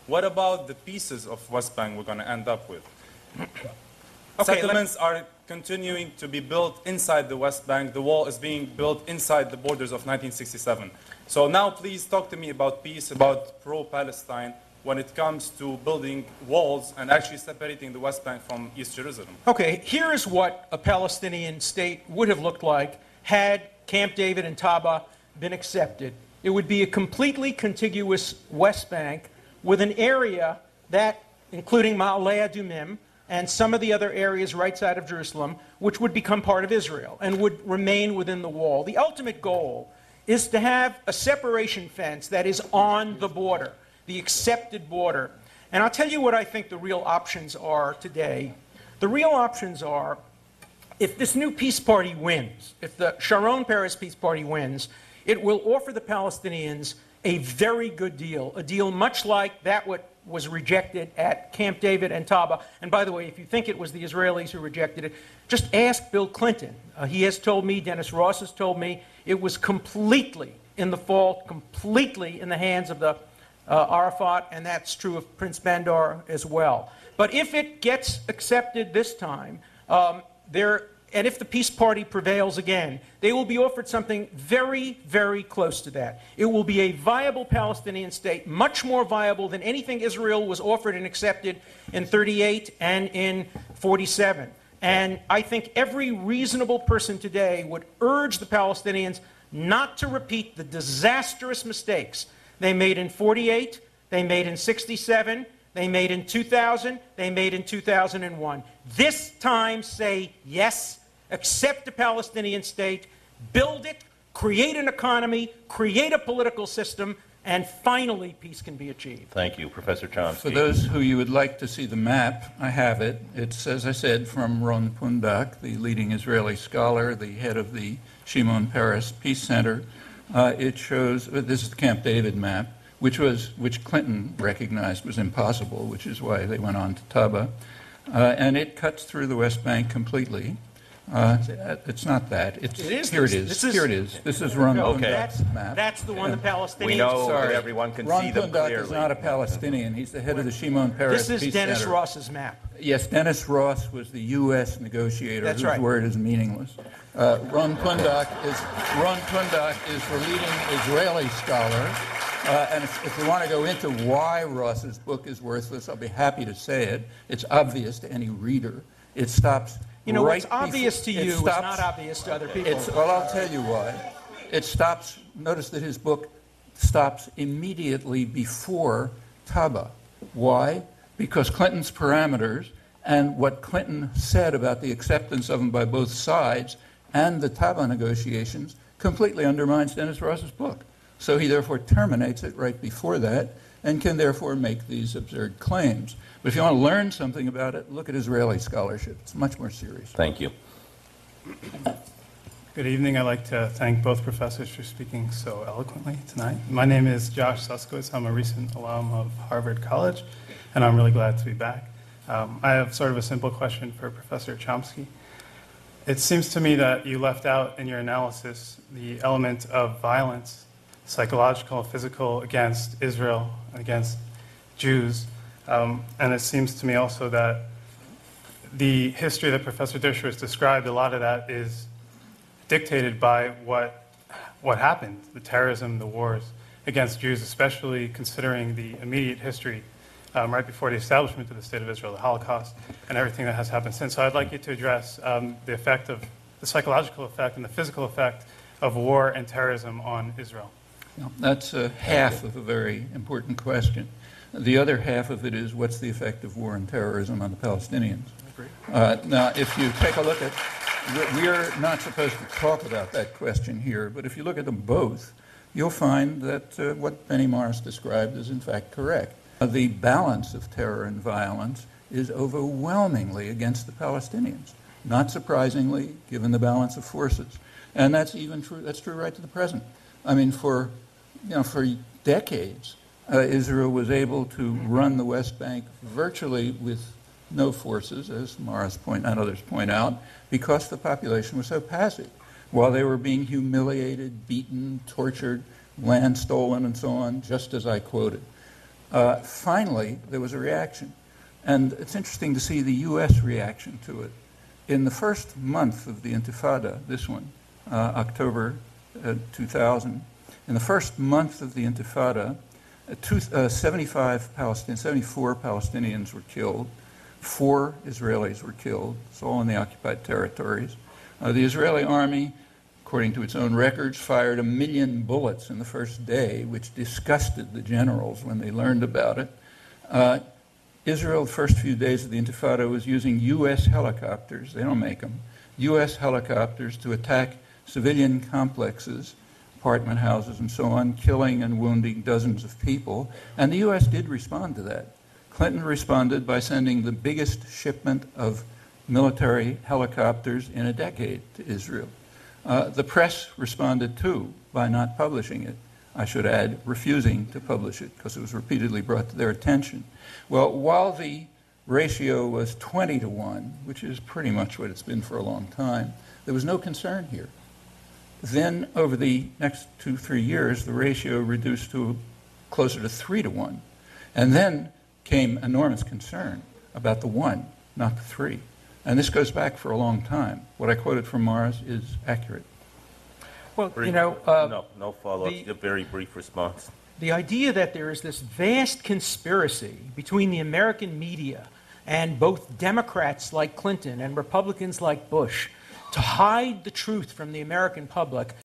What about the pieces of West Bank we're going to end up with? Okay, Settlements are continuing to be built inside the West Bank. The wall is being built inside the borders of 1967. So now please talk to me about peace, about pro-Palestine, when it comes to building walls and actually separating the West Bank from East Jerusalem. Okay, here is what a Palestinian state would have looked like had Camp David and Taba been accepted. It would be a completely contiguous West Bank with an area that, including Ma'aleh Adumim and some of the other areas right side of Jerusalem, which would become part of Israel and would remain within the wall. The ultimate goal is to have a separation fence that is on the border, the accepted border. And I'll tell you what I think the real options are today. The real options are, if this new peace party wins, if the Sharon Peres peace party wins, it will offer the Palestinians a very good deal, a deal much like that what was rejected at Camp David and Taba. And by the way, if you think it was the Israelis who rejected it, just ask Bill Clinton. He has told me, Dennis Ross has told me, it was completely in the fault, completely in the hands of the Arafat, and that's true of Prince Bandar as well. But if it gets accepted this time, and if the peace party prevails again, they will be offered something very, very close to that. It will be a viable Palestinian state, much more viable than anything Israel was offered and accepted in 38 and in 47. And I think every reasonable person today would urge the Palestinians not to repeat the disastrous mistakes they made in 48, they made in 67, they made in 2000, they made in 2001. This time say yes, accept a Palestinian state, build it, create an economy, create a political system, and finally peace can be achieved. Thank you, Professor Chomsky. For those who you would like to see the map, I have it. It's, as I said, from Ron Pundak, the leading Israeli scholar, the head of the Shimon Peres Peace Center. It shows, this is the Camp David map, which Clinton recognized was impossible, which is why they went on to Taba. And it cuts through the West Bank completely. It's not that. Here it is. This is Ron Pundak's map. That's the one the Palestinians... We know that everyone can see them clearly. Ron Pundak is not a Palestinian. He's the head of the Shimon Peres Peace Center. This is Dennis Ross's map. Yes, Dennis Ross was the U.S. negotiator whose word is meaningless. Ron Pundak is the leading Israeli scholar. And if you want to go into why Ross's book is worthless, I'll be happy to say it. It's obvious to any reader. It stops... You know, what's obvious to you is not obvious to other people. Well, I'll tell you why. It stops, notice that his book stops immediately before Taba. Why? Because Clinton's parameters and what Clinton said about the acceptance of them by both sides and the Taba negotiations completely undermines Dennis Ross's book. So he therefore terminates it right before that and can therefore make these absurd claims. But if you want to learn something about it, look at Israeli scholarship. It's much more serious. Thank you. Good evening. I'd like to thank both professors for speaking so eloquently tonight. My name is Josh Suskowitz. I'm a recent alum of Harvard College, and I'm really glad to be back. I have sort of a simple question for Professor Chomsky. It seems to me that you left out in your analysis the element of violence, psychological and physical, against Israel and against Jews. And it seems to me also that the history that Professor Dershowitz described, a lot of that is dictated by what happened, the terrorism, the wars against Jews, especially considering the immediate history right before the establishment of the State of Israel, the Holocaust, and everything that has happened since. So I'd like you to address the effect of the psychological effect and the physical effect of war and terrorism on Israel. Well, that's half of a very important question. The other half of it is, what's the effect of war and terrorism on the Palestinians? Now, if you take a look at, we're not supposed to talk about that question here, but if you look at them both, you'll find that what Benny Morris described is in fact correct. The balance of terror and violence is overwhelmingly against the Palestinians, not surprisingly, given the balance of forces. And that's true right to the present. I mean, for decades, Israel was able to run the West Bank virtually with no forces, as Morris and others point out, because the population was so passive. While they were being humiliated, beaten, tortured, land stolen, and so on, just as I quoted. Finally, there was a reaction. And it's interesting to see the U.S. reaction to it. In the first month of the Intifada, this one, October 2000, in the first month of the Intifada, 74 Palestinians were killed, 4 Israelis were killed. It's all in the occupied territories. The Israeli army, according to its own records, fired 1 million bullets in the first day, which disgusted the generals when they learned about it. Israel, the first few days of the Intifada, was using U.S. helicopters, they don't make them, U.S. helicopters to attack civilian complexes, apartment houses and so on, killing and wounding dozens of people. And the U.S. did respond to that. Clinton responded by sending the biggest shipment of military helicopters in a decade to Israel. The press responded too by not publishing it. I should add, refusing to publish it because it was repeatedly brought to their attention. Well, while the ratio was 20 to 1, which is pretty much what it's been for a long time, there was no concern here. Then, over the next 2-3 years, the ratio reduced to closer to 3 to 1. And then came enormous concern about the 1, not the 3. And this goes back for a long time. What I quoted from Mars is accurate. Well, Brief, you know... no follow-up, a very brief response. The idea that there is this vast conspiracy between the American media and both Democrats like Clinton and Republicans like Bush to hide the truth from the American public